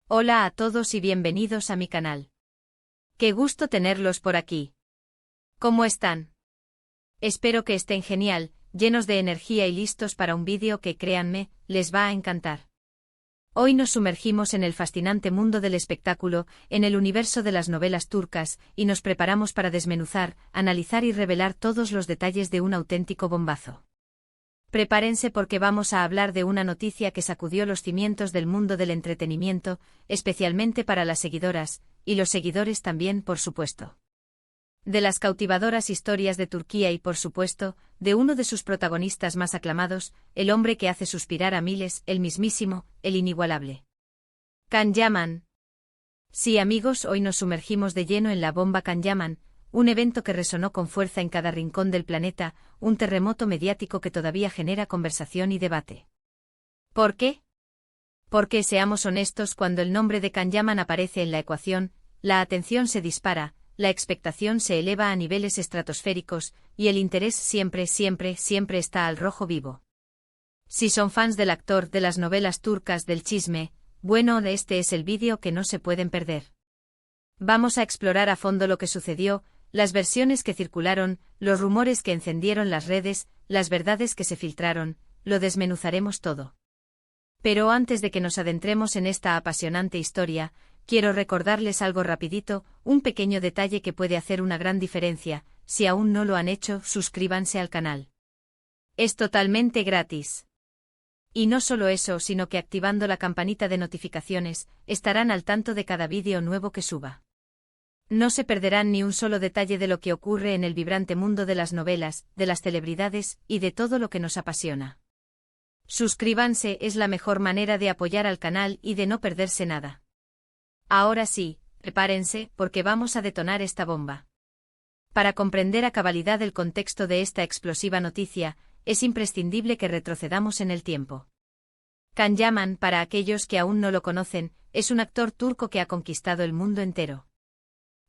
Hola a todos y bienvenidos a mi canal. Qué gusto tenerlos por aquí. ¿Cómo están? Espero que estén genial, llenos de energía y listos para un vídeo que, créanme, les va a encantar. Hoy nos sumergimos en el fascinante mundo del espectáculo, en el universo de las novelas turcas, y nos preparamos para desmenuzar, analizar y revelar todos los detalles de un auténtico bombazo. Prepárense porque vamos a hablar de una noticia que sacudió los cimientos del mundo del entretenimiento, especialmente para las seguidoras, y los seguidores también, por supuesto. De las cautivadoras historias de Turquía y, por supuesto, de uno de sus protagonistas más aclamados, el hombre que hace suspirar a miles, el mismísimo, el inigualable. Can Yaman. Sí, amigos, hoy nos sumergimos de lleno en la bomba Can Yaman, un evento que resonó con fuerza en cada rincón del planeta, un terremoto mediático que todavía genera conversación y debate. ¿Por qué? Porque, seamos honestos, cuando el nombre de Can Yaman aparece en la ecuación, la atención se dispara, la expectación se eleva a niveles estratosféricos, y el interés siempre está al rojo vivo. Si son fans del actor, de las novelas turcas, del chisme, bueno, este es el vídeo que no se pueden perder. Vamos a explorar a fondo lo que sucedió, las versiones que circularon, los rumores que encendieron las redes, las verdades que se filtraron, lo desmenuzaremos todo. Pero antes de que nos adentremos en esta apasionante historia, quiero recordarles algo rapidito, un pequeño detalle que puede hacer una gran diferencia. Si aún no lo han hecho, suscríbanse al canal. Es totalmente gratis. Y no solo eso, sino que activando la campanita de notificaciones, estarán al tanto de cada vídeo nuevo que suba. No se perderán ni un solo detalle de lo que ocurre en el vibrante mundo de las novelas, de las celebridades, y de todo lo que nos apasiona. Suscríbanse, es la mejor manera de apoyar al canal y de no perderse nada. Ahora sí, prepárense, porque vamos a detonar esta bomba. Para comprender a cabalidad el contexto de esta explosiva noticia, es imprescindible que retrocedamos en el tiempo. Can Yaman, para aquellos que aún no lo conocen, es un actor turco que ha conquistado el mundo entero.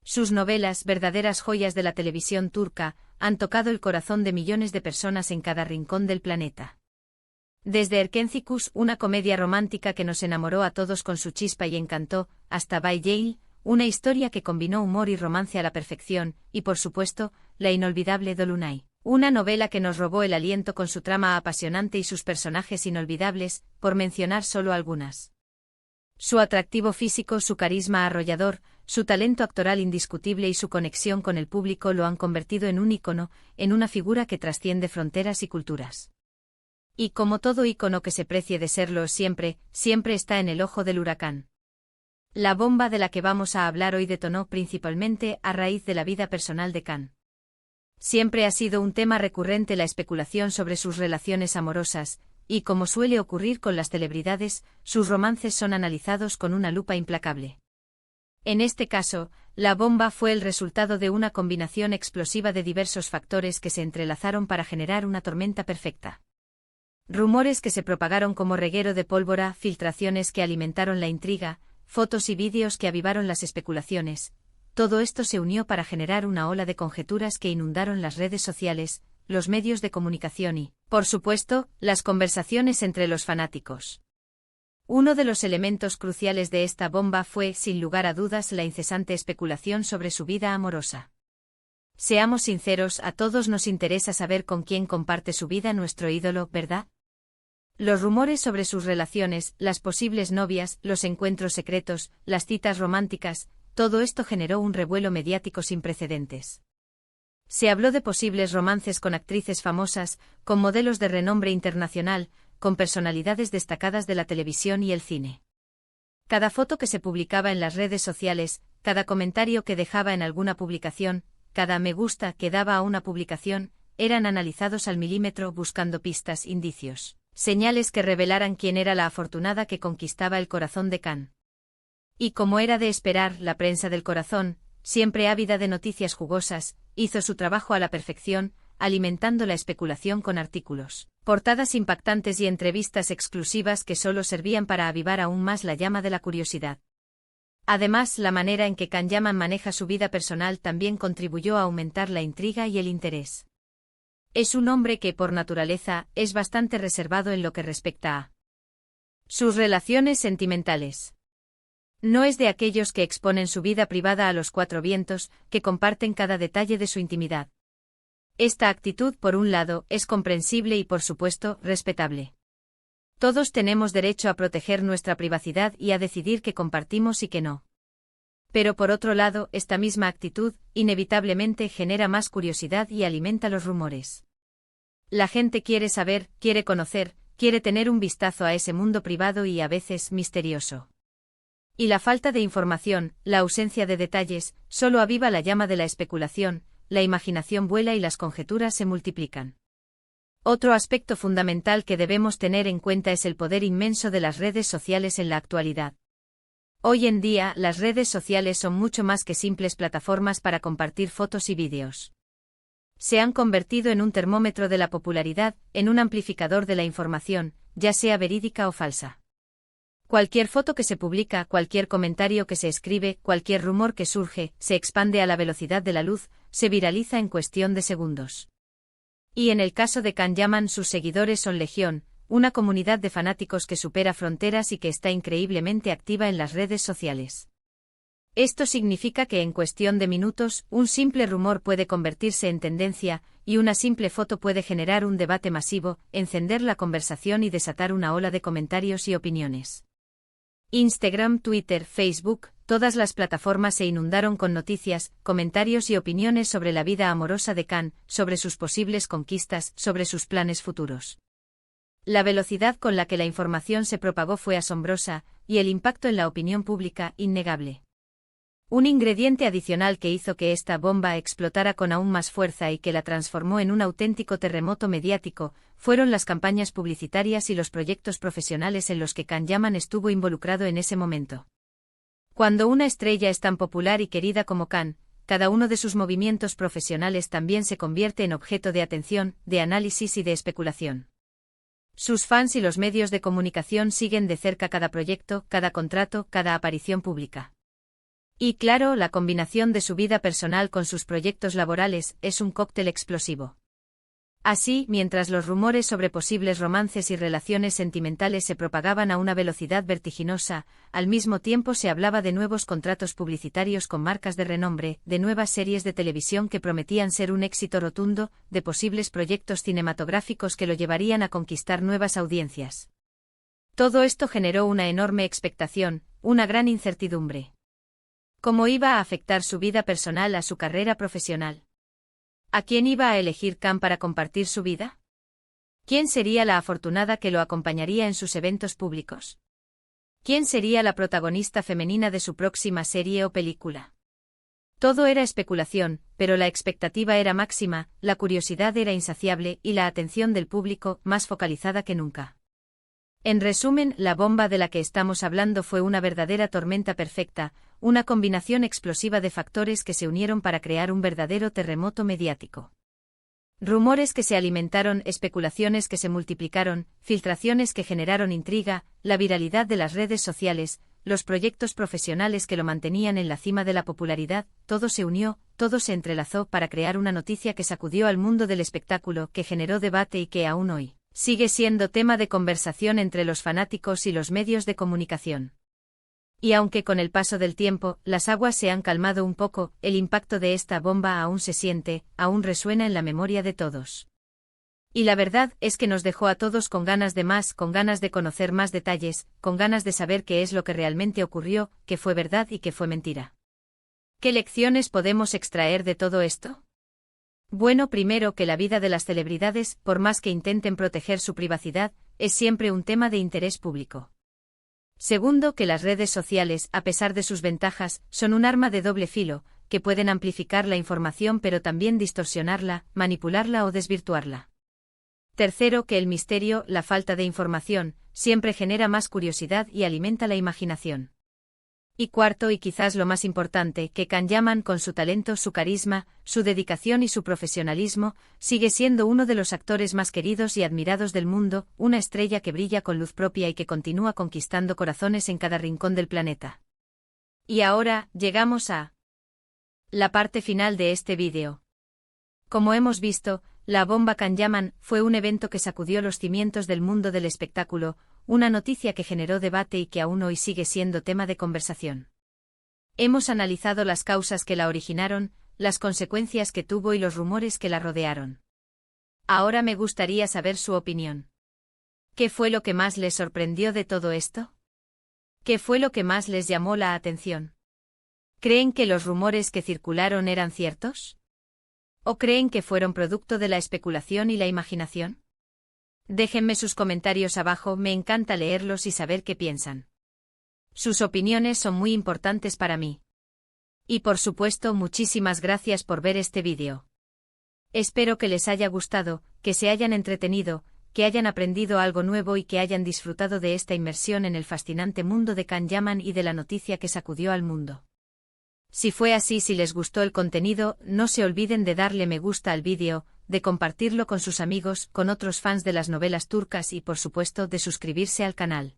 Sus novelas, verdaderas joyas de la televisión turca, han tocado el corazón de millones de personas en cada rincón del planeta. Desde Erkencikus, una comedia romántica que nos enamoró a todos con su chispa y encanto, hasta Bay Jail, una historia que combinó humor y romance a la perfección, y por supuesto, la inolvidable Dolunay, una novela que nos robó el aliento con su trama apasionante y sus personajes inolvidables, por mencionar solo algunas. Su atractivo físico, su carisma arrollador, su talento actoral indiscutible y su conexión con el público lo han convertido en un ícono, en una figura que trasciende fronteras y culturas. Y como todo ícono que se precie de serlo siempre está en el ojo del huracán. La bomba de la que vamos a hablar hoy detonó principalmente a raíz de la vida personal de Can. Siempre ha sido un tema recurrente la especulación sobre sus relaciones amorosas, y como suele ocurrir con las celebridades, sus romances son analizados con una lupa implacable. En este caso, la bomba fue el resultado de una combinación explosiva de diversos factores que se entrelazaron para generar una tormenta perfecta. Rumores que se propagaron como reguero de pólvora, filtraciones que alimentaron la intriga, fotos y vídeos que avivaron las especulaciones. Todo esto se unió para generar una ola de conjeturas que inundaron las redes sociales, los medios de comunicación y, por supuesto, las conversaciones entre los fanáticos. Uno de los elementos cruciales de esta bomba fue, sin lugar a dudas, la incesante especulación sobre su vida amorosa. Seamos sinceros, a todos nos interesa saber con quién comparte su vida nuestro ídolo, ¿verdad? Los rumores sobre sus relaciones, las posibles novias, los encuentros secretos, las citas románticas, todo esto generó un revuelo mediático sin precedentes. Se habló de posibles romances con actrices famosas, con modelos de renombre internacional, con personalidades destacadas de la televisión y el cine. Cada foto que se publicaba en las redes sociales, cada comentario que dejaba en alguna publicación, cada me gusta que daba a una publicación, eran analizados al milímetro buscando pistas, indicios, señales que revelaran quién era la afortunada que conquistaba el corazón de Can. Y como era de esperar, la prensa del corazón, siempre ávida de noticias jugosas, hizo su trabajo a la perfección, alimentando la especulación con artículos, portadas impactantes y entrevistas exclusivas que solo servían para avivar aún más la llama de la curiosidad. Además, la manera en que Can Yaman maneja su vida personal también contribuyó a aumentar la intriga y el interés. Es un hombre que, por naturaleza, es bastante reservado en lo que respecta a sus relaciones sentimentales. No es de aquellos que exponen su vida privada a los cuatro vientos, que comparten cada detalle de su intimidad. Esta actitud, por un lado, es comprensible y, por supuesto, respetable. Todos tenemos derecho a proteger nuestra privacidad y a decidir qué compartimos y qué no. Pero por otro lado, esta misma actitud, inevitablemente genera más curiosidad y alimenta los rumores. La gente quiere saber, quiere conocer, quiere tener un vistazo a ese mundo privado y a veces misterioso. Y la falta de información, la ausencia de detalles, solo aviva la llama de la especulación, la imaginación vuela y las conjeturas se multiplican. Otro aspecto fundamental que debemos tener en cuenta es el poder inmenso de las redes sociales en la actualidad. Hoy en día, las redes sociales son mucho más que simples plataformas para compartir fotos y vídeos. Se han convertido en un termómetro de la popularidad, en un amplificador de la información, ya sea verídica o falsa. Cualquier foto que se publica, cualquier comentario que se escribe, cualquier rumor que surge, se expande a la velocidad de la luz, se viraliza en cuestión de segundos. Y en el caso de Can Yaman, sus seguidores son legión, una comunidad de fanáticos que supera fronteras y que está increíblemente activa en las redes sociales. Esto significa que en cuestión de minutos, un simple rumor puede convertirse en tendencia, y una simple foto puede generar un debate masivo, encender la conversación y desatar una ola de comentarios y opiniones. Instagram, Twitter, Facebook, todas las plataformas se inundaron con noticias, comentarios y opiniones sobre la vida amorosa de Can, sobre sus posibles conquistas, sobre sus planes futuros. La velocidad con la que la información se propagó fue asombrosa, y el impacto en la opinión pública, innegable. Un ingrediente adicional que hizo que esta bomba explotara con aún más fuerza y que la transformó en un auténtico terremoto mediático, fueron las campañas publicitarias y los proyectos profesionales en los que Can Yaman estuvo involucrado en ese momento. Cuando una estrella es tan popular y querida como Can, cada uno de sus movimientos profesionales también se convierte en objeto de atención, de análisis y de especulación. Sus fans y los medios de comunicación siguen de cerca cada proyecto, cada contrato, cada aparición pública. Y claro, la combinación de su vida personal con sus proyectos laborales es un cóctel explosivo. Así, mientras los rumores sobre posibles romances y relaciones sentimentales se propagaban a una velocidad vertiginosa, al mismo tiempo se hablaba de nuevos contratos publicitarios con marcas de renombre, de nuevas series de televisión que prometían ser un éxito rotundo, de posibles proyectos cinematográficos que lo llevarían a conquistar nuevas audiencias. Todo esto generó una enorme expectación, una gran incertidumbre. ¿Cómo iba a afectar su vida personal a su carrera profesional? ¿A quién iba a elegir Can para compartir su vida? ¿Quién sería la afortunada que lo acompañaría en sus eventos públicos? ¿Quién sería la protagonista femenina de su próxima serie o película? Todo era especulación, pero la expectativa era máxima, la curiosidad era insaciable y la atención del público más focalizada que nunca. En resumen, la bomba de la que estamos hablando fue una verdadera tormenta perfecta, una combinación explosiva de factores que se unieron para crear un verdadero terremoto mediático. Rumores que se alimentaron, especulaciones que se multiplicaron, filtraciones que generaron intriga, la viralidad de las redes sociales, los proyectos profesionales que lo mantenían en la cima de la popularidad, todo se unió, todo se entrelazó para crear una noticia que sacudió al mundo del espectáculo, que generó debate y que aún hoy sigue siendo tema de conversación entre los fanáticos y los medios de comunicación. Y aunque con el paso del tiempo, las aguas se han calmado un poco, el impacto de esta bomba aún se siente, aún resuena en la memoria de todos. Y la verdad es que nos dejó a todos con ganas de más, con ganas de conocer más detalles, con ganas de saber qué es lo que realmente ocurrió, qué fue verdad y qué fue mentira. ¿Qué lecciones podemos extraer de todo esto? Bueno, primero que la vida de las celebridades, por más que intenten proteger su privacidad, es siempre un tema de interés público. Segundo, que las redes sociales, a pesar de sus ventajas, son un arma de doble filo, que pueden amplificar la información pero también distorsionarla, manipularla o desvirtuarla. Tercero, que el misterio, la falta de información, siempre genera más curiosidad y alimenta la imaginación. Y cuarto, y quizás lo más importante, que Can Yaman, con su talento, su carisma, su dedicación y su profesionalismo, sigue siendo uno de los actores más queridos y admirados del mundo, una estrella que brilla con luz propia y que continúa conquistando corazones en cada rincón del planeta. Y ahora, llegamos a la parte final de este vídeo. Como hemos visto, La bomba Can-Yaman fue un evento que sacudió los cimientos del mundo del espectáculo, una noticia que generó debate y que aún hoy sigue siendo tema de conversación. Hemos analizado las causas que la originaron, las consecuencias que tuvo y los rumores que la rodearon. Ahora me gustaría saber su opinión. ¿Qué fue lo que más les sorprendió de todo esto? ¿Qué fue lo que más les llamó la atención? ¿Creen que los rumores que circularon eran ciertos? ¿O creen que fueron producto de la especulación y la imaginación? Déjenme sus comentarios abajo, me encanta leerlos y saber qué piensan. Sus opiniones son muy importantes para mí. Y por supuesto, muchísimas gracias por ver este vídeo. Espero que les haya gustado, que se hayan entretenido, que hayan aprendido algo nuevo y que hayan disfrutado de esta inmersión en el fascinante mundo de Can-Yaman y de la noticia que sacudió al mundo. Si fue así, si les gustó el contenido, no se olviden de darle me gusta al vídeo, de compartirlo con sus amigos, con otros fans de las novelas turcas y por supuesto de suscribirse al canal.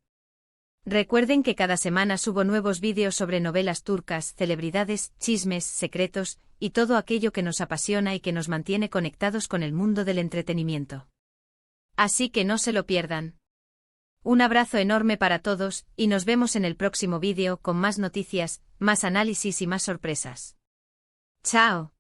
Recuerden que cada semana subo nuevos vídeos sobre novelas turcas, celebridades, chismes, secretos, y todo aquello que nos apasiona y que nos mantiene conectados con el mundo del entretenimiento. Así que no se lo pierdan. Un abrazo enorme para todos, y nos vemos en el próximo vídeo con más noticias, más análisis y más sorpresas. ¡Chao!